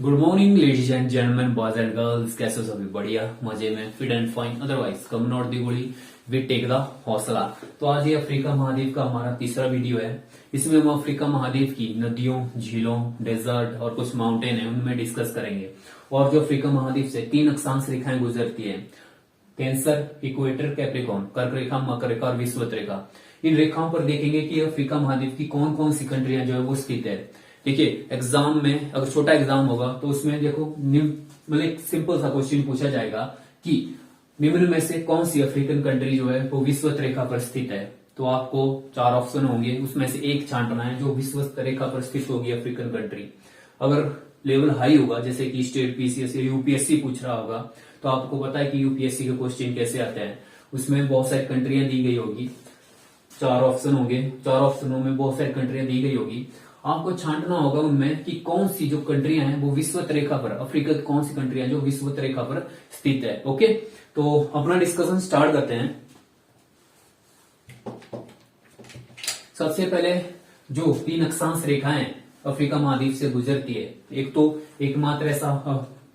Good morning ladies and gentleman, boys and girls. कैसे हो सभी? बढ़िया, मजे में, fit and fine. Otherwise come not the गोली, वी टेक द हौसला। तो आज ये अफ्रीका महाद्वीप का हमारा तीसरा वीडियो है। इसमें हम अफ्रीका महाद्वीप की नदियों, झीलों, डेजर्ट और कुछ माउंटेन है उनमें डिस्कस करेंगे। और जो अफ्रीका महाद्वीप से 3 अक्षांश रेखाएं गुजरती है, कैंसर, इक्वेटर, कैप्रिकॉर्न, कर्क रेखा, मकर रेखा और विषुवत रेखा। इन रेखाओं पर देखेंगे कि अफ्रीका महाद्वीप की कौन कौन सी कंट्रियां जो है वो स्थित है। देखिए, एग्जाम में अगर छोटा एग्जाम होगा तो उसमें देखो मतलब एक सिंपल सा क्वेश्चन पूछा जाएगा कि निम्न में से कौन सी अफ्रीकन कंट्री जो है वो विषुवत रेखा पर स्थित है। तो आपको 4 ऑप्शन होंगे, उसमें से एक छांटना है जो विषुवत रेखा पर स्थित होगी अफ्रीकन कंट्री। अगर लेवल हाई होगा, जैसे कि स्टेट पीसीएस या यूपीएससी पूछ रहा होगा, तो आपको पता है कि यूपीएससी के क्वेश्चन कैसे आते हैं। उसमें बहुत सारी कंट्रियां दी गई होगी, 4 ऑप्शन होंगे, 4 ऑप्शनों में बहुत सारी कंट्रियां दी गई होगी। आपको छांटना होगा उनमें कि कौन सी जो कंट्रियां हैं वो विषुवत रेखा पर, अफ्रीका की कौन सी कंट्रियां जो विषुवत रेखा पर स्थित है। ओके, तो अपना डिस्कशन स्टार्ट करते हैं। सबसे पहले जो 3 अक्षांश रेखाएं अफ्रीका महाद्वीप से गुजरती है, एक तो एकमात्र ऐसा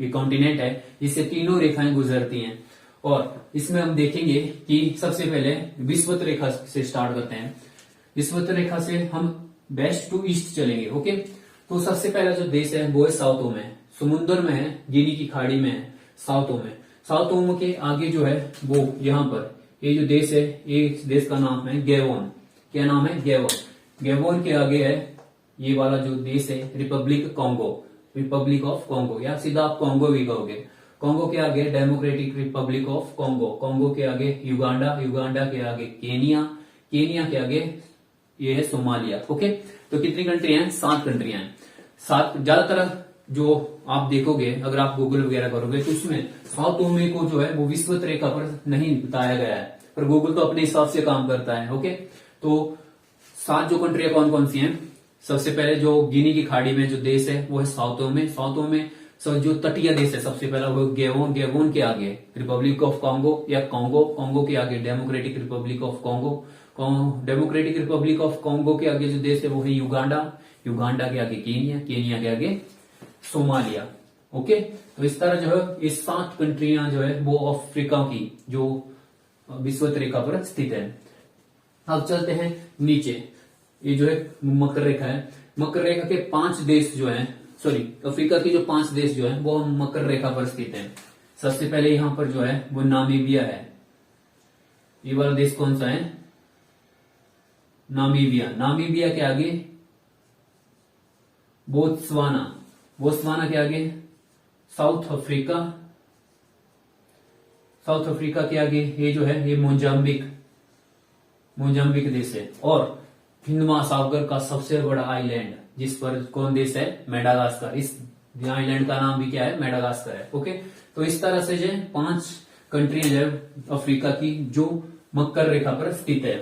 कॉन्टिनेंट है जिससे तीनों रेखाएं गुजरती हैं। और इसमें हम देखेंगे कि सबसे पहले विषुवत रेखा से स्टार्ट करते हैं। विषुवत रेखा से हम वेस्ट टू ईस्ट चलेंगे। ओके, तो सबसे पहला जो देश है वो है साउथ में, समुद्र में है, गिनी की खाड़ी में है, साउथ में। साउथ ओम के आगे जो है वो यहाँ पर ये जो देश है, ये इस देश का नाम है गैबोन। क्या नाम है? गैबोन। गैबोन के आगे है ये वाला जो देश है Republic Congo, Republic of Congo, या सीधा आप कॉन्गो भी कहोगे। कॉन्गो के आगे democratic Republic of Congo, Congo के आगे युगांडा, युगांडा के आगे केनिया, केनिया के आगे ये है सोमालिया। ओके, तो कितनी कंट्रियां हैं? 7 कंट्रियां हैं। 7 ज्यादातर जो आप देखोगे, अगर आप गूगल वगैरह करोगे तो उसमें साउथ ओमे को जो है वो विषुवत रेखा पर नहीं बताया गया है, पर गूगल तो अपने हिसाब से काम करता है। ओके, तो 7 जो कंट्रियां कौन कौन सी हैं? सबसे पहले जो गिनी की खाड़ी में जो देश है वो है साउथ ओमे। साउथ ओमे जो तटीय देश है सबसे पहला वो गैबोन, गैबोन के आगे रिपब्लिक ऑफ कॉन्गो या कॉन्गो, कॉन्गो के आगे democratic Republic of Congo, democratic Republic of Congo के आगे जो देश है वो है युगांडा, युगांडा के आगे केनिया, केनिया के आगे सोमालिया। ओके, तो इस तरह जो है ये 7 कंट्रियां जो है वो अफ्रीका की जो विषुवत रेखा पर स्थित है। अब चलते हैं नीचे, ये जो है मकर रेखा है। मकर रेखा के 5 देश जो है, सॉरी अफ्रीका के जो 5 देश जो है वो मकर रेखा पर स्थित है। सबसे पहले यहां पर जो है वो नामीबिया है। ये वाला देश कौन सा है? नामीबिया। नामीबिया के आगे बोत्सवाना, बोत्सवाना के आगे साउथ अफ्रीका, साउथ अफ्रीका के आगे ये जो है ये मोजाम्बिक, मोजाम्बिक देश है। और हिंद महासागर का सबसे बड़ा आइलैंड जिस पर कौन देश है? मेडागास्कर। इस आइलैंड का नाम भी क्या है? मेडागास्कर है। ओके, तो इस तरह से जो 5 कंट्री जो है अफ्रीका की जो मकर रेखा पर स्थित है।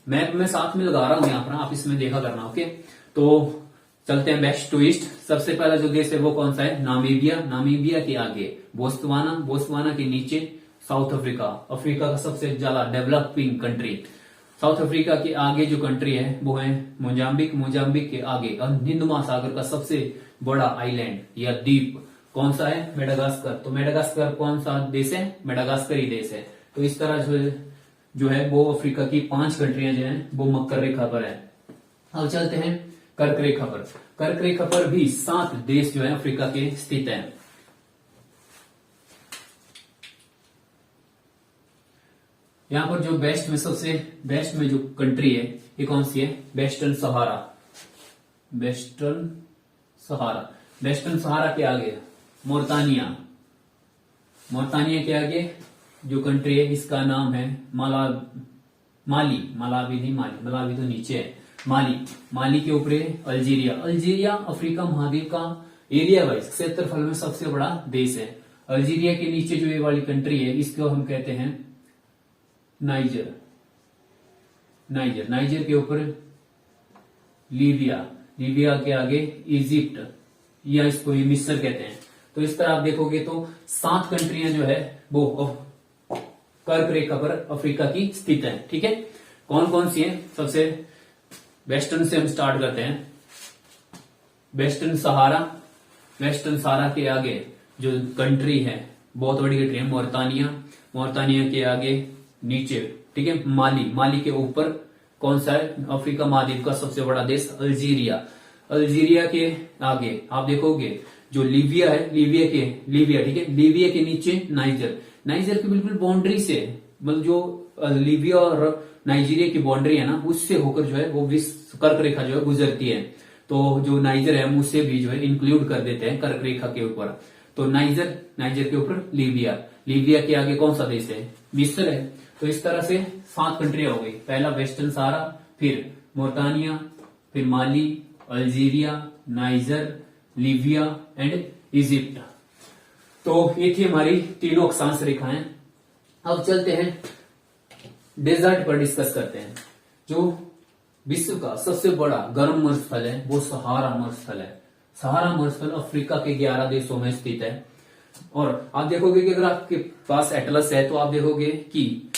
मैप में साथ में लगा रहा हूं यहाँ पर, आप इसमें देखा करना। ओके, तो चलते हैं वेस्ट टू ईस्ट। सबसे पहला जो देश है वो कौन सा है? नामीबिया। नामीबिया के आगे बोत्सवाना, बोत्सवाना के नीचे साउथ अफ्रीका, अफ्रीका का सबसे ज्यादा डेवलपिंग कंट्री। साउथ अफ्रीका के आगे जो कंट्री है वो है मोजाम्बिक, मोजाम्बिक के आगे हिंद महासागर का सबसे बड़ा आइलैंड या द्वीप कौन सा है? मेडागास्कर। तो मेडागास्कर कौन सा देश है? मेडागास्कर ही देश है। तो इस तरह जो है वो अफ्रीका की 5 कंट्रियां जो हैं वो मकर रेखा पर है। अब चलते हैं कर्क रेखा पर। कर्क रेखा पर भी 7 देश जो है अफ्रीका के स्थित हैं। यहां पर जो वेस्ट में सबसे वेस्ट में जो कंट्री है ये कौन सी है? वेस्टर्न सहारा, वेस्टर्न सहारा। वेस्टर्न सहारा के आगे मोरतानिया, मोरतानिया के आगे जो कंट्री है इसका नाम है माली, मलावी नहीं, माली, मलावी तो नीचे है, माली। माली के ऊपर है अल्जीरिया। अल्जीरिया अफ्रीका महाद्वीप का एरिया वाइज क्षेत्रफल में सबसे बड़ा देश है। अल्जीरिया के नीचे जो ये वाली कंट्री है इसको हम कहते हैं नाइजर। नाइजर, नाइजर के ऊपर लीबिया, लीबिया के आगे इजिप्ट, या इसको ये मिस्र कहते हैं। तो इस तरह आप देखोगे तो 7 कंट्रियां जो है वो कर्क रेखा पर अफ्रीका की स्थित है। ठीक है, कौन कौन सी है? सबसे वेस्टर्न से हम स्टार्ट करते हैं। वेस्टर्न सहारा, वेस्टर्न सहारा के आगे जो कंट्री है, बहुत बड़ी कंट्री है मोरतानिया, मोरतानिया के आगे नीचे, ठीक है, माली, माली के ऊपर कौन सा है, अफ्रीका महाद्वीप का सबसे बड़ा देश अल्जीरिया, अल्जीरिया के आगे आप देखोगे जो लीबिया है, लीबिया ठीक है, लीबिया के नीचे नाइजर, नाइजर की बिल्कुल बाउंड्री से, मतलब जो लीबिया और नाइजीरिया की बाउंड्री है ना, उससे होकर जो है वो विश्व कर्क रेखा जो है गुजरती है। तो जो नाइजर है हम उसे भी जो है इंक्लूड कर देते हैं कर्क रेखा के ऊपर। तो नाइजर, नाइजर के ऊपर लीबिया, लीबिया के आगे कौन सा देश है, मिस्र है। तो इस तरह से 7 कंट्रियां हो गई, पहला वेस्टर्न सहारा, फिर मोरतानिया, फिर Mali, Algeria, Niger, Libya and Egypt. तो ये थी हमारी तीनों अक्षांश रेखाएं। अब चलते हैं डेजर्ट पर डिस्कस करते हैं। जो विश्व का सबसे बड़ा गर्म मरुस्थल है वो सहारा मरुस्थल है। सहारा मरुस्थल अफ्रीका के 11 देशों में स्थित है। और आप देखोगे कि अगर आपके पास एटलस है तो आप देखोगे कि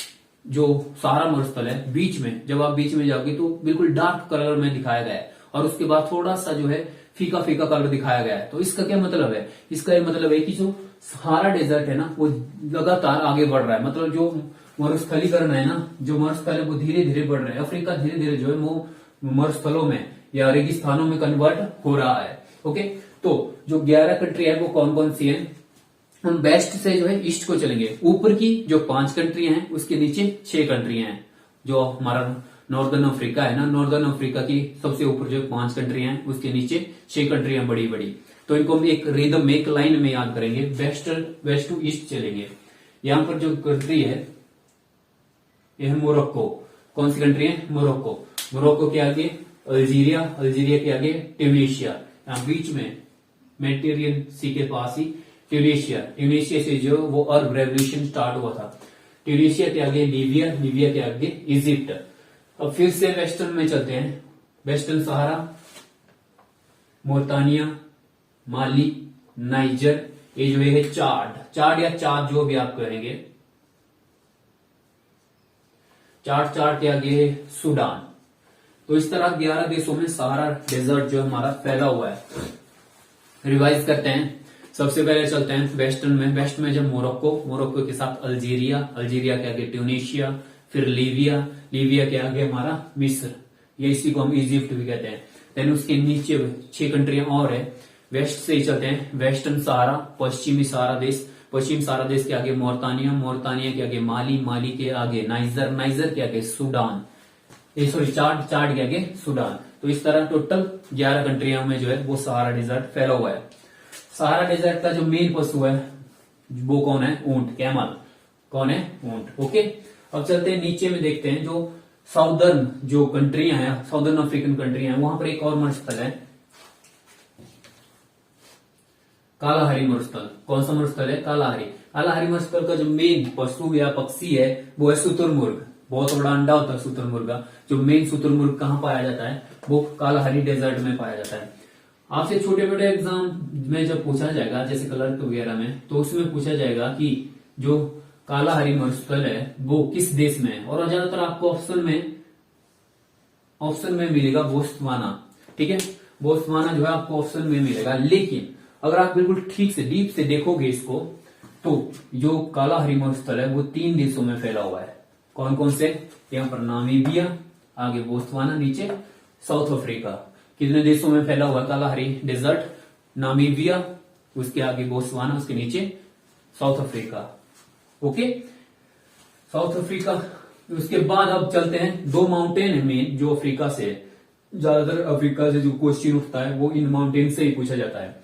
जो सहारा मरुस्थल है बीच में, जब आप बीच में जाओगे तो बिल्कुल डार्क कलर में दिखाया गया है और उसके बाद थोड़ा सा जो है फीका फीका कलर दिखाया गया है। तो इसका क्या मतलब है, इसका ये मतलब है कि जो सहारा डेजर्ट है ना वो लगातार आगे बढ़ रहा है, मतलब जो मरुस्थलीकरण है ना, जो मरुस्थल है वो धीरे धीरे बढ़ रहा है। अफ्रीका धीरे धीरे जो है वो मरुस्थलों में या रेगिस्तानों में कन्वर्ट हो रहा है। ओके, तो जो 11 कंट्री है वो कौन कौन सी है, हम वेस्ट से जो है ईस्ट को चलेंगे। ऊपर की जो 5 कंट्रियां हैं उसके नीचे 6 कंट्रियां हैं। जो हमारा नॉर्दर्न अफ्रीका है ना, नॉर्दर्न अफ्रीका की सबसे ऊपर जो 5 कंट्रियां हैं उसके नीचे 6 कंट्रियां बड़ी बड़ी। तो इनको हम एक रिदम में, एक लाइन में याद करेंगे, वेस्ट टू ईस्ट चलेंगे। यहां पर जो कंट्री है ये है मोरक्को। कौन सी कंट्री है, मोरक्को। मोरक्को के आगे अल्जीरिया, अल्जीरिया के आगे ट्यूनीशिया, यहाँ बीच में मेडिटेरियन सी के पास ही ट्यूनीशिया, ट्यूनीशिया से जो वो अरब रेवोल्यूशन स्टार्ट हुआ था। ट्यूनीशिया के आगे लीबिया, लीबिया के आगे इजिप्ट। अब फिर से वेस्टर्न में चलते हैं, वेस्टर्न सहारा, मोरतानिया, माली, नाइजर, ये जो है चाड या चाद जो भी आप कहेंगे, चाड के आगे सूडान। तो इस तरह 11 देशों में सहारा डेजर्ट जो हमारा फैला हुआ है। रिवाइज करते हैं, सबसे पहले चलते हैं वेस्टर्न में। वेस्ट में जब मोरक्को, मोरक्को के साथ अल्जीरिया, अल्जीरिया के आगे ट्यूनीशिया, फिर लीबिया, लीबिया के आगे हमारा मिस्र, ये इसी को हम इजिप्ट भी कहते हैं। देन उसके नीचे 6 कंट्रियां और है। वेस्ट से ही चलते हैं, वेस्टर्न सहारा, पश्चिमी सहारा देश, पश्चिम सहारा देश के आगे मोरतानिया, मोरतानिया के आगे माली, माली के आगे नाइजर, नाइजर के आगे सूडान, चाड के आगे सूडान। तो इस तरह टोटल 11 कंट्रियों में जो है वो सहारा डेजर्ट फैला हुआ है। सहारा डेजर्ट का जो मेन पशु है वो कौन है, ऊंट, कैमल। कौन है, ऊंट। ओके, अब चलते हैं नीचे में, देखते हैं जो साउदर्न जो कंट्रियां हैं, साउदर्न अफ्रीकन कंट्रियां हैं, वहां पर एक और मरुस्थल है, कालाहारी मरुस्थल। कौन सा मरुस्थल है, कालाहारी। कालाहारी मरुस्थल का जो मेन पशु या पक्षी है वो है शुतुरमुर्ग। बहुत बड़ा अंडा होता है शुतुरमुर्ग का। जो मेन शुतुरमुर्ग कहाँ पाया जाता है, वो कालाहारी डेजर्ट में पाया जाता है। आपसे छोटे बड़े एग्जाम में जब पूछा जाएगा, जैसे क्लर्क वगैरह में, तो उसमें पूछा जाएगा कि जो कालाहारी मरुस्थल है वो किस देश में है, और ज्यादातर आपको ऑप्शन में मिलेगा बोत्सवाना। ठीक है, बोत्सवाना जो है आपको ऑप्शन में मिलेगा। लेकिन अगर आप बिल्कुल ठीक से डीप से देखोगे इसको, तो जो कालाहारी मरुस्थल है वो 3 देशों में फैला हुआ है। कौन कौन से, यहाँ पर नामीबिया, आगे बोत्सवाना, नीचे साउथ अफ्रीका। कितने देशों में फैला हुआ कालाहारी डेजर्ट, नामीबिया, उसके आगे बोत्सवाना, उसके नीचे south Africa. Okay, south Africa. उसके बाद अब चलते हैं, 2 माउंटेन है मेन जो अफ्रीका से, ज्यादातर अफ्रीका से जो क्वेश्चन उठता है वो इन माउंटेन से ही पूछा जाता है।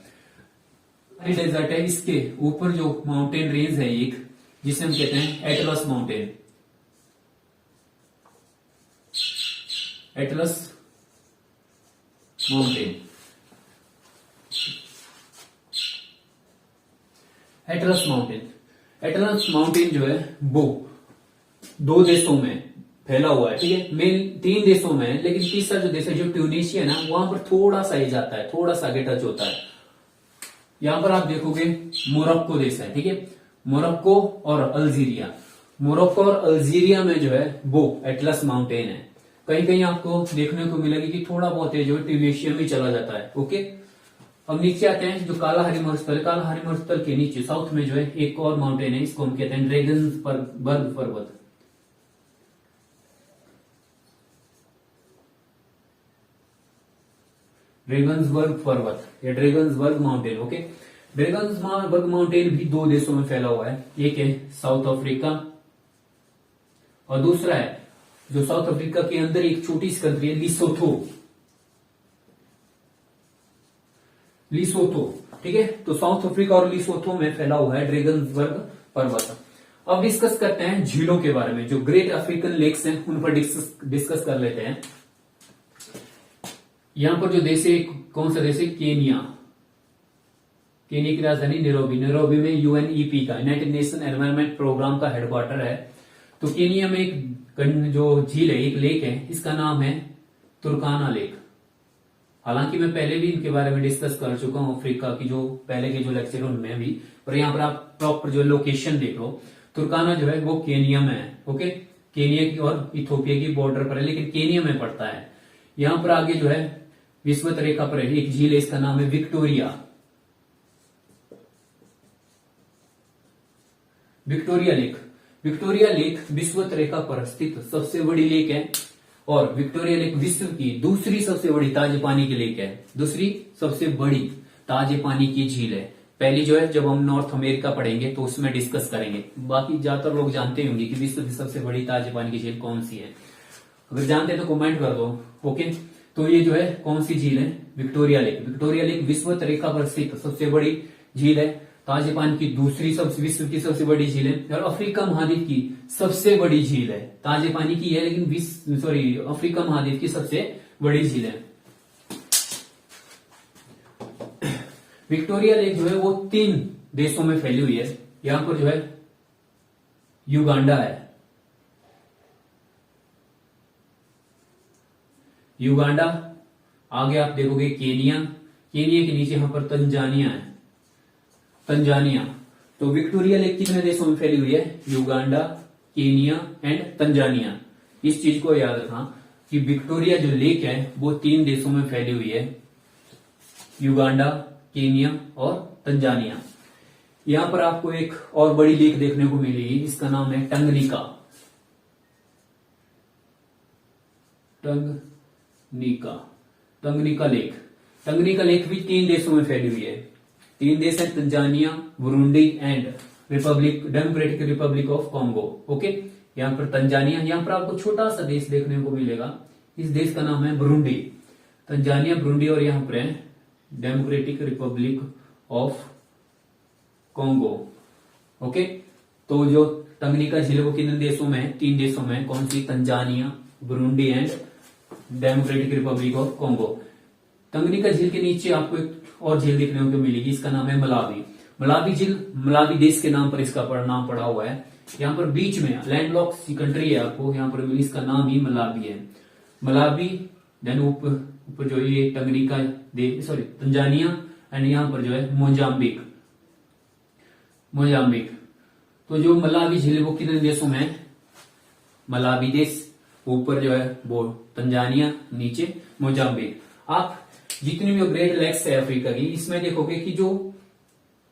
डेजर्ट है, इसके ऊपर जो माउंटेन रेंज है एक, जिसे हम कहते हैं Atlas mountain, Atlas mountain. Atlas mountain, Atlas mountain जो है वो 2 देशों में फैला हुआ है। ठीक है, मेन 3 देशों में है, लेकिन तीसरा जो देश है जो ट्यूनीशिया है ना, वहां पर थोड़ा सा ही जाता है, थोड़ा सा आगे टच होता है। यहां पर आप देखोगे मोरक्को देश है। ठीक है, मोरक्को और अल्जीरिया, मोरक्को और अल्जीरिया में जो है वो एटलस माउंटेन है। कहीं कहीं आपको देखने को मिलेगी कि थोड़ा बहुत है जो ट्यूनीशिया में चला जाता है। ओके, अब नीचे आते हैं जो कालाहारी मरुस्थल, कालाहारी मरुस्थल के नीचे साउथ में जो है एक और माउंटेन है, इसको हम कहते हैं ड्रैगन्सबर्ग पर्वत। ड्रैगन्सबर्ग पर्वत या ड्रैगन्सबर्ग माउंटेन। ओके, ड्रैगन्सबर्ग माउंटेन भी दो देशों में फैला हुआ है, एक है साउथ अफ्रीका और दूसरा है जो साउथ अफ्रीका के अंदर एक छोटी सी कंट्री है लिसोथो। लिसोथो, ठीक है, तो साउथ अफ्रीका और लिसोथो में फैला हुआ है ड्रैगन्सबर्ग पर्वत। अब डिस्कस करते हैं झीलों के बारे में, जो ग्रेट अफ्रीकन लेक्स हैं उन पर डिस्कस कर लेते हैं। यहां पर जो देश है, कौन सा देश है? केनिया। केनिया की राजधानी नैरोबी। नैरोबी में यूएनईपी का, यूनाइटेड नेशन एनवायरमेंट प्रोग्राम का हेडक्वार्टर है। तो केनिया में एक जो झील है, एक लेक है, इसका नाम है तुर्काना लेक। हालांकि मैं पहले भी इनके बारे में डिस्कस कर चुका हूं, अफ्रीका की जो पहले के जो लेक्चर उनमें भी, और यहाँ पर आप प्रॉपर जो लोकेशन देख लो, तुर्काना जो है वो केनिया में है। ओके, केनिया की और इथोपिया की बॉर्डर पर है, लेकिन केनिया में पड़ता है। यहां पर आगे जो है विषुवत रेखा पर एक झील है, इसका नाम है Victoria. Victoria lake. Victoria lake विषुवत रेखा पर स्थित सबसे बड़ी लेक है, और विक्टोरिया लेक विश्व की दूसरी सबसे बड़ी ताजे पानी की लेक है, दूसरी सबसे बड़ी ताजे पानी की झील है। पहली जो है जब हम नॉर्थ अमेरिका पढ़ेंगे तो उसमें डिस्कस करेंगे। बाकी ज्यादातर लोग जानते होंगे कि विश्व की सबसे बड़ी ताजे पानी की झील कौन सी है। अगर जानते हैं तो कमेंट कर दो। ओके, तो ये जो है कौन सी झील है? Victoria lake. विक्टोरिया लेक विषुवत रेखा पर स्थित सबसे बड़ी झील है, ताजे पानी की दूसरी विश्व की सबसे बड़ी झील है, और अफ्रीका महाद्वीप की सबसे बड़ी झील है। ताजे पानी की है लेकिन अफ्रीका महाद्वीप की सबसे बड़ी झील है। विक्टोरिया लेक जो है वो 3 देशों में फैली हुई है। यहां पर जो है युगांडा है, युगांडा, आगे आप देखोगे केनिया, केनिया के नीचे यहां पर तंजानिया है, तंजानिया। तो विक्टोरिया लेक कितने देशों में फैली हुई है? Uganda, Kenya and Tanzania. इस चीज को याद रखना कि विक्टोरिया जो लेक है वो 3 देशों में फैली हुई है, युगांडा, केनिया और तंजानिया। यहां पर आपको एक और बड़ी लेक देखने को मिलेगी, इसका नाम है टंगनिका। टंगनिका लेक। टंगनिका लेक भी 3 देशों में फैली हुई है। 3 देश है, Tanzania, Burundi and Democratic Republic of Congo. Okay, यहाँ पर तंजानिया, यहाँ पर आपको छोटा सा देश देखने को मिलेगा, इस देश का नाम है बुरुंडी। तंजानिया, बुरुंडी और यहाँ पर है democratic Republic of Congo. Okay, तो जो टंगनिका झील वो कितने देशों में है? 3 देशों में। कौन सी? Tanzania, Burundi and Democratic Republic of Congo. Tanganyika झील के नीचे आपको एक और झील देखने को मिलेगी, इसका नाम है मलावी। मलावी झील मलावी देश के नाम पर इसका नाम पड़ा हुआ है। यहाँ पर बीच में लैंडलॉक कंट्री है, आपको यहाँ पर इसका नाम ही मलावी है। मलावी, देन ऊपर जो ये टंगनिका तंजानिया एंड यहाँ पर जो है मोजाम्बिक। तो जो मलावी झील वो कितने देशों में है? मलावी देश, ऊपर जो है वो तंजानिया, नीचे मोजाम्बिक। आप जितनी भी ग्रेट लेक्स है अफ्रीका की, इसमें देखोगे कि जो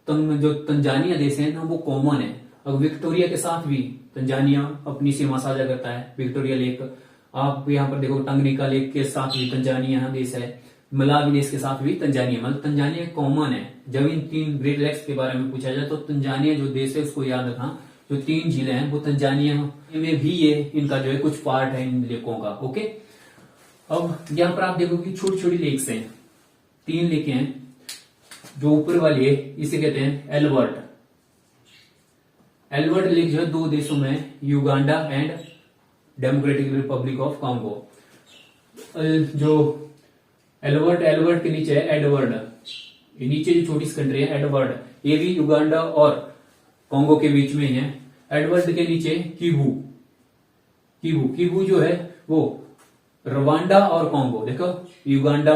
तंजानिया देश है ना वो कॉमन है। अब विक्टोरिया के साथ भी तंजानिया अपनी सीमा साझा करता है, विक्टोरिया लेक। आप यहाँ पर देखो टंगनिका लेक के साथ भी तंजानिया देश है, मलावी देश के साथ भी तंजानिया, मतलब तंजानिया कॉमन है। जब इन 3 ग्रेट लेक्स के बारे में पूछा जाए तो तंजानिया जो देश है उसको याद रखना, जो 3 झीलें हैं वो तंजानिया में भी ये इनका जो है कुछ पार्ट है इन लेकों का। ओके, अब यहाँ पर आप देखोगे छोटी छोटी लेक्स हैं, 3 लेकें हैं। जो ऊपर वाली है इसे कहते हैं एल्बर्ट। एल्बर्ट लेक जो है 2 देशों में, Uganda and Democratic Republic of Congo. जो एल्बर्ट के नीचे है एडवर्ड, ये नीचे जो छोटी सी कंट्री है एडवर्ड, ये भी युगांडा और कॉन्गो के बीच में है। एडवर्ड के नीचे किबू जो है वो रवांडा और कॉन्गो, देखो युगांडा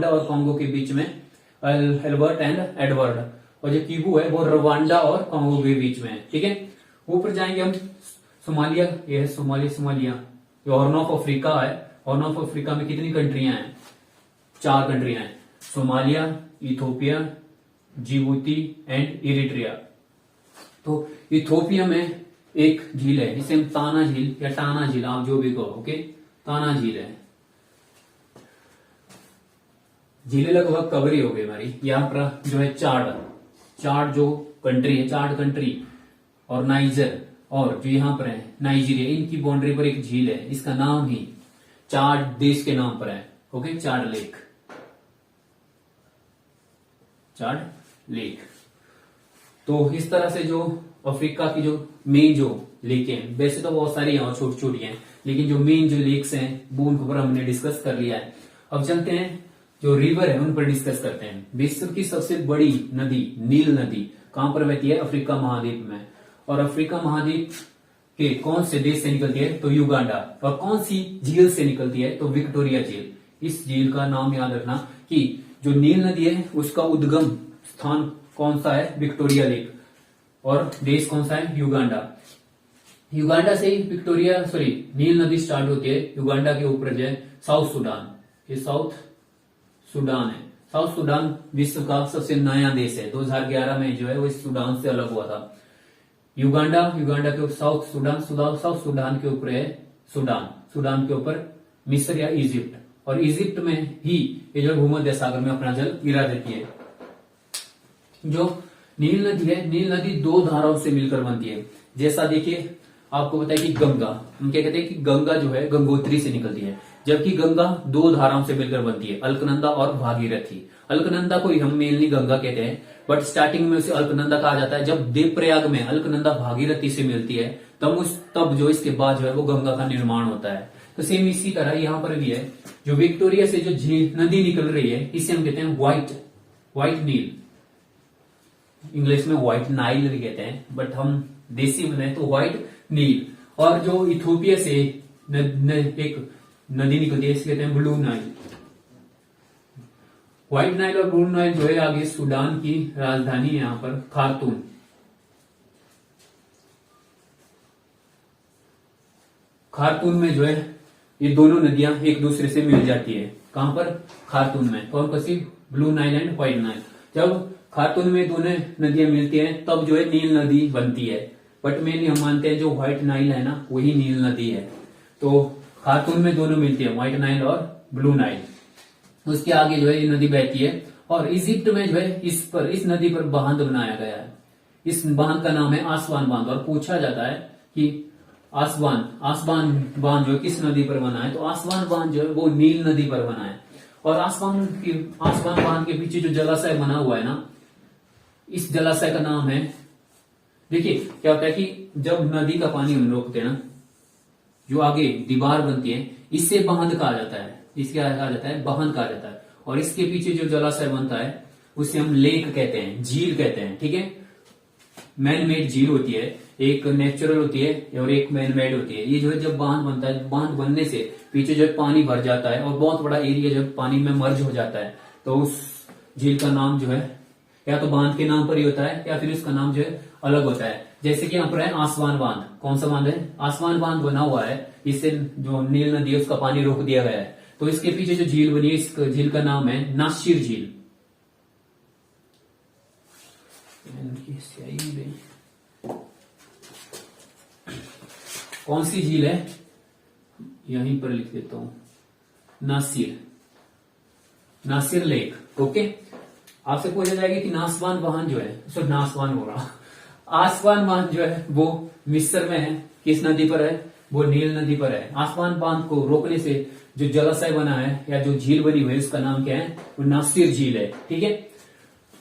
और कॉन्गो के बीच में एल्बर्ट एंड एडवर्ड, और जो किबू है वो रवांडा और कॉन्गो के बीच में है। ठीक है, ऊपर जाएंगे हम सोमालिया, ये है सोमालिया जो हॉर्न ऑफ अफ्रीका है। हॉर्न ऑफ अफ्रीका में कितनी कंट्रियां हैं? 4 कंट्रियां हैं, Somalia, Ethiopia, Djibouti and Eritrea. तो इथोपिया में एक झील है जिसे हम ताना झील या टाना झील, आप जो भी कहो, ओके, ताना झील है। झीलें लगभग कवर ही हो गई हमारी। यहाँ पर जो है चाड जो कंट्री है, चाड कंट्री और नाइजर और जो यहाँ पर है नाइजीरिया, इनकी बाउंड्री पर एक झील है, इसका नाम ही चाड देश के नाम पर है, ओके, चाड लेक, चाड लेक। तो इस तरह से जो अफ्रीका की जो मेन जो लेकें हैं, वैसे तो बहुत सारी यहाँ छोटी छोटी हैं, लेकिन जो मेन जो लेक्स हैं वो उनके ऊपर हमने डिस्कस कर लिया है। अब चलते हैं जो रिवर है उन पर डिस्कस करते हैं। विश्व की सबसे बड़ी नदी नील नदी कहां पर बहती है? अफ्रीका महाद्वीप में। और अफ्रीका महाद्वीप के कौन से देश से निकलती है? तो युगांडा। और कौन सी झील से निकलती है? तो विक्टोरिया झील। इस झील का नाम याद रखना कि जो नील नदी है उसका उद्गम स्थान कौन सा है? Victoria lake. और देश कौन सा है? युगांडा। युगांडा से ही नील नदी स्टार्ट होती है। युगांडा के ऊपर जो है साउथ सूडान, ये साउथ सूडान है। साउथ सूडान विश्व का सबसे नया देश है। 2011 में जो है वो इस सूडान से अलग हुआ था। युगांडा के ऊपर साउथ सूडान के ऊपर है सूडान के ऊपर मिस्र या इजिप्ट। और इजिप्ट में ही ये जो भूमध्य सागर में अपना जल गिरा देती है। जो नील नदी है, नील नदी दो धाराओं से मिलकर बनती है। जैसा देखिए आपको पता है कि गंगा, हम क्या कहते हैं कि गंगा जो है गंगोत्री से निकलती है, जबकि गंगा दो धाराओं से मिलकर बनती है, अलकनंदा और भागीरथी। अलकनंदा को ही हम मेनली गंगा कहते हैं, बट स्टार्टिंग में उसे अलकनंदा कहा जाता है। जब देवप्रयाग में अलकनंदा भागीरथी से मिलती है तब जो इसके बाद जो है वो गंगा का निर्माण होता है। तो सेम इसी तरह यहाँ पर भी है। जो विक्टोरिया से जो झील नदी निकल रही है इसे हम कहते हैं व्हाइट नील। इंग्लिश में व्हाइट नाइल भी कहते हैं, बट हम देसी में तो व्हाइट नील। और जो इथोपिया से एक नदी निकलती है इसे कहते हैं ब्लू नाइल। व्हाइट नाइल और ब्लू नाइल जो है आगे सूडान की राजधानी है यहाँ पर खार्तूम। खार्तूम में जो है ये दोनों नदियां एक दूसरे से मिल जाती है। कहां पर? खार्तूम में। कौन सी? Blue Nile and White Nile. जब खार्तूम में दोनों नदियां मिलती हैं तब जो है नील नदी बनती है। बट मेनली हम मानते हैं जो व्हाइट नाइल है ना वही नील नदी है। तो खार्तूम में दोनों मिलती है, व्हाइट नाइल और ब्लू नाइल। उसके आगे जो है ये नदी बहती है। और इजिप्ट में जो है इस नदी पर बांध बनाया गया है। इस बांध का नाम है आसवान बांध। और पूछा जाता है कि आसवान बांध जो किस नदी पर बना है? तो आसवान बांध जो है वो नील नदी पर बना है। और आसवान बांध के पीछे जो जलाशय बना हुआ है ना, इस जलाशय का नाम है, देखिए क्या होता है कि जब नदी का पानी हम रोकते हैं ना, जो आगे दीवार बनती है, इससे बांध कहा जाता है। इसके कहा जाता है बांध कहा जाता है। और इसके पीछे जो जलाशय बनता है उसे हम लेक कहते हैं, झील कहते हैं। ठीक है, मैन मेड झील होती है, एक नेचुरल होती है और एक मैन मेड होती है। ये जो है जब बांध बनता है, बांध बनने से पीछे जो है पानी भर जाता है और बहुत बड़ा एरिया जो पानी में मर्ज हो जाता है, तो उस झील का नाम जो है या तो बांध के नाम पर ही होता है या फिर उसका नाम जो है अलग होता है। जैसे कि यहाँ पर है आसवान बांध। कौन सा बांध है? आसवान बांध बना हुआ है, इससे जो नील नदी है उसका पानी रोक दिया गया है। तो इसके पीछे जो झील बनी है, इस झील का नाम है नासिर झील। कौन सी झील है? यहीं पर लिख देता हूं, नासिर लेक। ओके, आपसे पूछा जाएगा कि नासवान बांध जो है, नासवान हो रहा, आसवान बांध जो है वो मिस्र में है। किस नदी पर है? वो नील नदी पर है। आसवान बांध को रोकने से जो जलाशय बना है या जो झील बनी हुई है उसका नाम क्या है? वो नासिर झील है। ठीक है,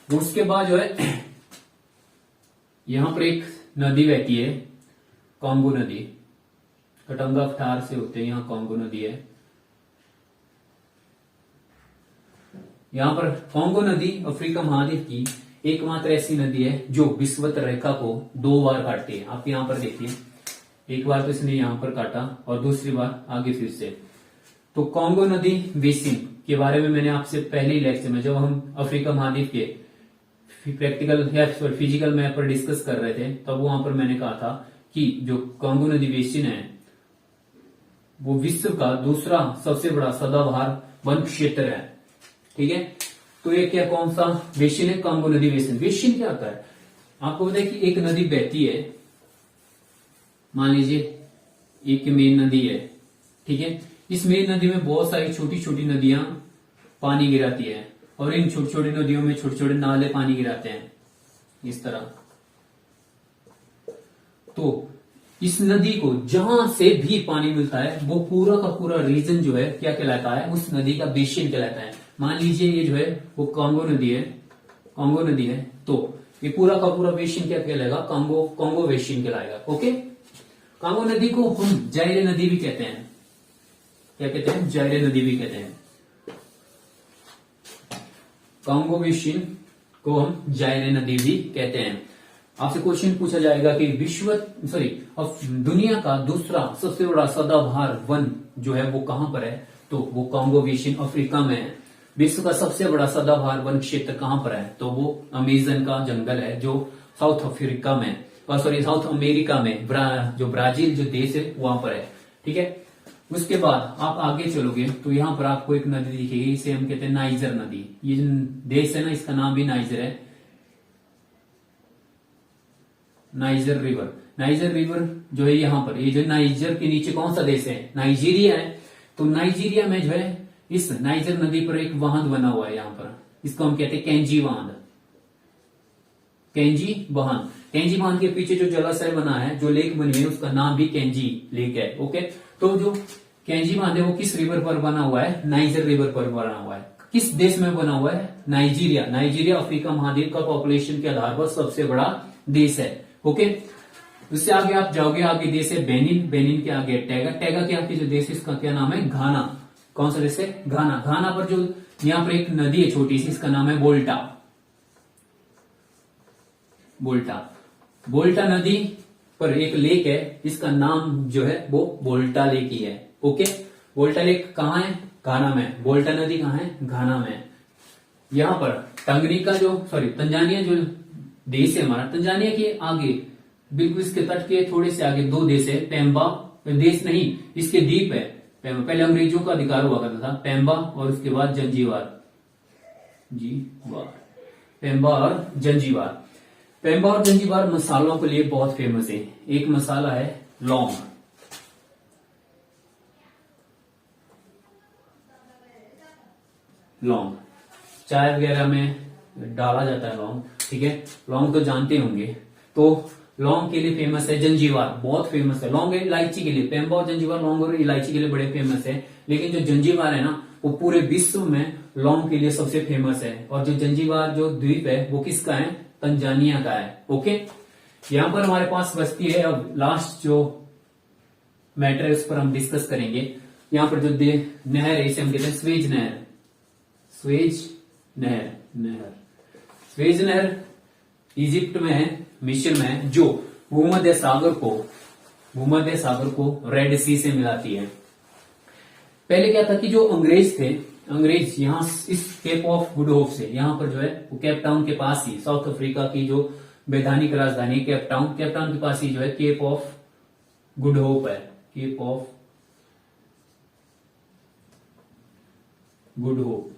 उसके बाद जो है यहां पर एक नदी बहती है, कांगो नदी। कटंगा फटार से होते हैं, यहाँ कांगो नदी है। यहाँ पर कांगो नदी अफ्रीका महाद्वीप की एकमात्र ऐसी नदी है जो विषुवत रेखा को 2 बार काटती है। आप यहाँ पर देखिए, एक बार तो इसने यहाँ पर काटा और दूसरी बार आगे फिर से। तो कांगो नदी बेसिन के बारे में मैंने आपसे पहले ही लेक्चर में, जब हम अफ्रीका महाद्वीप के प्रैक्टिकल या फिजिकल मैप पर डिस्कस कर रहे थे, तब वहां पर मैंने कहा था कि जो कांगो नदी बेसिन है वो विश्व का दूसरा सबसे बड़ा सदाबहार वन क्षेत्र है। ठीक है, तो ये क्या कौन सा बेसिन है? कांगो नदी बेसिन। बेसिन क्या होता है? आपको पता है कि एक नदी बहती है, मान लीजिए एक मेन नदी है, ठीक है। इस मेन नदी में बहुत सारी छोटी छोटी नदियां पानी गिराती है, और इन छोटी छोटी नदियों में छोटे छोटे नाले पानी गिराते हैं इस तरह। तो इस नदी को जहां से भी पानी मिलता है वो पूरा का पूरा रीजन जो है क्या कहलाता है? उस नदी का बेसिन कहलाता है। मान लीजिए ये जो है वो कांगो नदी है, कांगो नदी है, तो ये पूरा का पूरा बेसिन क्या कहलाएगा? कांगो बेसिन कहलाएगा। ओके। कांगो नदी को हम जायरे नदी भी कहते हैं। क्या कहते हैं? जायरे नदी भी कहते हैं। कांगो बेसिन को हम जायरे नदी भी कहते हैं। आपसे क्वेश्चन पूछा जाएगा कि दुनिया का दूसरा सबसे बड़ा सदाबहार वन जो है वो कहां पर है? तो वो कांगो बेसिन अफ्रीका में है। विश्व का सबसे बड़ा सदाबहार वन क्षेत्र कहां पर है? तो वो अमेजन का जंगल है जो साउथ अफ्रीका में, साउथ अमेरिका में, जो ब्राजील जो देश है वहां पर है, ठीक है। उसके बाद आप आगे चलोगे तो यहाँ पर आपको एक नदी दिखेगी, इसे हम कहते हैं नाइजर नदी। ये जो देश है ना, इसका नाम भी नाइजर है, नाइजर रिवर। नाइजर रिवर जो है यहाँ पर, ये जो नाइजर के नीचे कौन सा देश है? नाइजीरिया है। तो नाइजीरिया में जो है इस नाइजर नदी पर एक बांध बना हुआ है यहाँ पर, इसको हम कहते हैं कैंजी बांध। कैंजी बांध, कैंजी बांध के पीछे जो जलाशय बना है, जो लेक बनी है, उसका नाम भी कैंजी लेक है। ओके। तो जो कैंजी बांध है वो किस रिवर पर बना हुआ है? नाइजर रिवर पर बना हुआ है। किस देश में बना हुआ है? नाइजीरिया। नाइजीरिया अफ्रीका महाद्वीप का पॉपुलेशन के आधार पर सबसे बड़ा देश है। ओके। उससे आगे आप जाओगे, आगे देश है बेनिन। बेनिन के आगे टैगा। टैगा के आगे जो देश है इसका क्या नाम है? घाना। कौन सा देश है? घाना। घाना पर जो यहाँ पर एक नदी है छोटी सी, इसका नाम है बोल्टा। बोल्टा। बोल्टा नदी पर एक लेक है, इसका नाम जो है वो बोल्टा लेक ही है। ओके। बोल्टा लेक कहाँ है? घाना में। बोल्टा नदी कहाँ है? घाना में। यहाँ पर तंजानिया जो देश है हमारा, तंजानिया के आगे बिल्कुल इसके तट के थोड़े से आगे दो देश है। पेम्बा देश नहीं, इसके द्वीप है। पहले अंग्रेजों का अधिकार हुआ करता था, पेम्बा, और उसके बाद जंजीबार। पेम्बा और जंजीबार। पेम्बा और जंजीबार मसालों के लिए बहुत फेमस है। एक मसाला है लौंग। लौंग चाय वगैरह में डाला जाता है लौंग, ठीक है। लौंग तो जानते होंगे। तो लौंग के लिए फेमस है जंजीबार, बहुत फेमस है। लौंग इलायची के लिए, पेम्बा और जंजीबार लौंग और इलायची के लिए बड़े फेमस है। लेकिन जो जंजीबार है ना, वो पूरे विश्व में लौंग के लिए सबसे फेमस है। और जो जंजीबार जो द्वीप है वो किसका है? तंजानिया का है। ओके। यहां पर हमारे पास बचती है अब लास्ट जो मैटर है उस पर हम डिस्कस करेंगे। यहां पर जो नहर है इसे हम कहते हैं स्वेज नहर। स्वेज नहर। स्वेज नहर इजिप्ट में है, मिस्र में है, जो भूमध्य सागर को रेड सी से मिलाती है। पहले क्या था कि जो अंग्रेज यहाँ इस केप ऑफ गुड होप से, यहाँ पर जो है वो केप टाउन के पास ही, साउथ अफ्रीका की जो वैधानिक राजधानी केप टाउन के पास ही जो है केप ऑफ गुड होप है। Cape of Good Hope.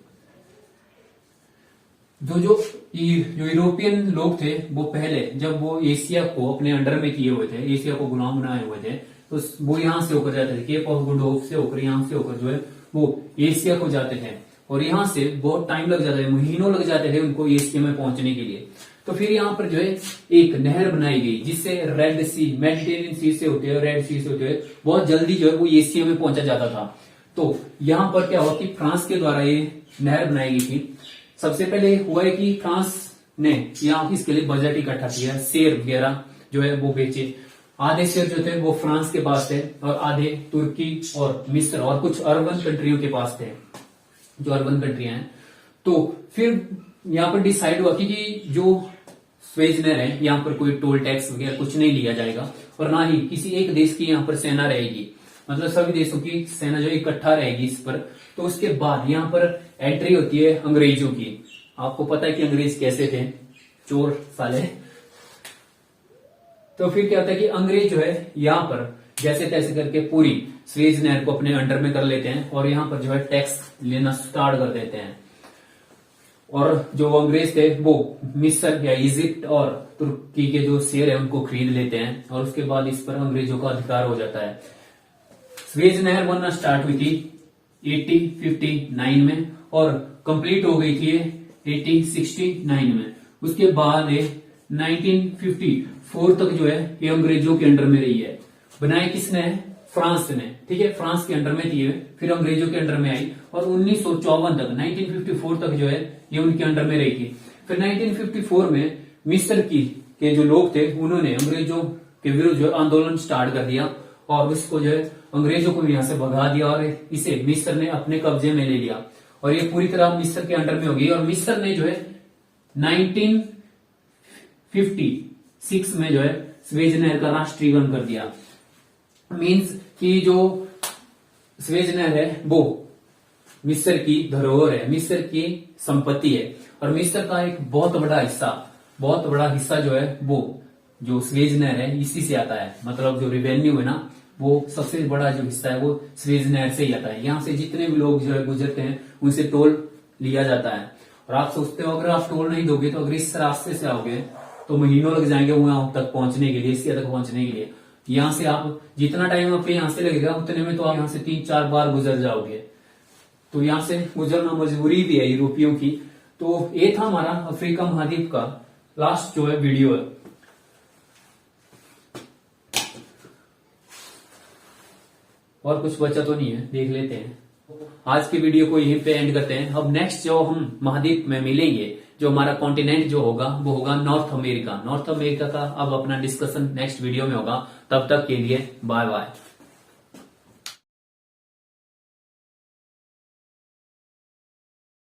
जो यूरोपियन लोग थे वो पहले जब वो एशिया को अपने अंडर में किए हुए थे, एशिया को गुलाम बनाए हुए थे, तो वो यहां से होकर जाते थे, केप ऑफ गुड होप से होकर, यहां से होकर जो है वो एशिया को जाते थे। और यहां से बहुत टाइम लग जाता है, महीनों लग जाते थे उनको एशिया में पहुंचने के लिए। तो फिर यहाँ पर जो है एक नहर बनाई गई जिससे रेड सी, मेडिटेरियन सी से होते हुए, रेड सी से होते हुए बहुत जल्दी जो है वो एशिया में पहुंचा जाता था। तो यहाँ पर क्या हुआ कि फ्रांस के द्वारा ये नहर बनाई गई थी। सबसे पहले हुआ है कि फ्रांस ने यहाँ इसके लिए बजट इकट्ठा किया, शेर वगैरह जो है वो बेचे। आधे शेर जो थे वो फ्रांस के पास थे और आधे तुर्की और मिस्र और कुछ अर्बन कंट्रियों के पास थे, जो अर्बन कंट्रियां हैं। तो फिर यहाँ पर डिसाइड हुआ कि जो स्वेज नहर है यहाँ पर कोई टोल टैक्स वगैरह कुछ नहीं लिया जाएगा और ना ही किसी एक देश की यहाँ पर सेना रहेगी, मतलब सभी देशों की सेना जो इकट्ठा रहेगी इस पर। तो उसके बाद यहाँ पर एंट्री होती है अंग्रेजों की। आपको पता है कि अंग्रेज कैसे थे, चोर साले। तो फिर क्या होता है कि अंग्रेज जो है यहाँ पर जैसे तैसे करके पूरी स्वेज नहर को अपने अंडर में कर लेते हैं और यहाँ पर जो है टैक्स लेना स्टार्ट कर देते हैं। और जो अंग्रेज थे वो मिस्र या इजिप्ट और तुर्की के जो शेर है उनको खरीद लेते हैं और उसके बाद इस पर अंग्रेजों का अधिकार हो जाता है। स्वेज नहर बनना स्टार्ट हुई थी 1859 में और कंप्लीट हो गई थी 1869 में। उसके बाद 1954 तक जो है ये अंग्रेजों के अंडर में रही है। बनाई किसने है? फ्रांस ने, ठीक है, फ्रांस के अंडर में थी, फिर अंग्रेजों के अंडर में आई और 1954 तक 1954 तक जो है ये उनके अंडर में रही थी। फिर 1954 में मिस्र के जो लोग थे उन्होंने अंग्रेजों के विरुद्ध जो आंदोलन स्टार्ट कर दिया और उसको जो है अंग्रेजों को यहाँ से भगा दिया और इसे मिस्र ने अपने कब्जे में ले लिया और ये पूरी तरह मिस्र के अंडर में हो गई। और मिस्र ने जो है 1956 में जो है स्वेज नहर का राष्ट्रीयकरण कर दिया। मीन्स कि जो स्वेज नहर है वो मिस्र की धरोहर है, मिस्र की संपत्ति है और मिस्र का एक बहुत बड़ा हिस्सा जो है वो जो स्वेज नहर है इसी से आता है। मतलब जो रेवेन्यू है ना वो सबसे बड़ा जो हिस्सा है वो स्वेज नहर से ही आता है। यहाँ से जितने भी लोग जो है गुजरते हैं उनसे टोल लिया जाता है। और आप सोचते हो अगर आप टोल नहीं दोगे तो अगर इस रास्ते से आओगे तो महीनों लग जाएंगे वहां तक पहुंचने के लिए, इसके तक पहुंचने के लिए। यहाँ से आप जितना टाइम आपके यहाँ से लगेगा उतने में तो आप यहाँ से 3-4 बार गुजर जाओगे। तो यहाँ से गुजरना मजबूरी भी है यूरोपियों की। तो ये था हमारा अफ्रीका महाद्वीप का लास्ट जो है वीडियो है। और कुछ बचा तो नहीं है, देख लेते हैं। आज की वीडियो को यहीं पे एंड करते हैं। अब नेक्स्ट जो हम महाद्वीप में मिलेंगे, जो हमारा कॉन्टिनेंट जो होगा वो होगा नॉर्थ अमेरिका। नॉर्थ अमेरिका का अब अपना डिस्कशन नेक्स्ट वीडियो में होगा। तब तक के लिए बाय बाय।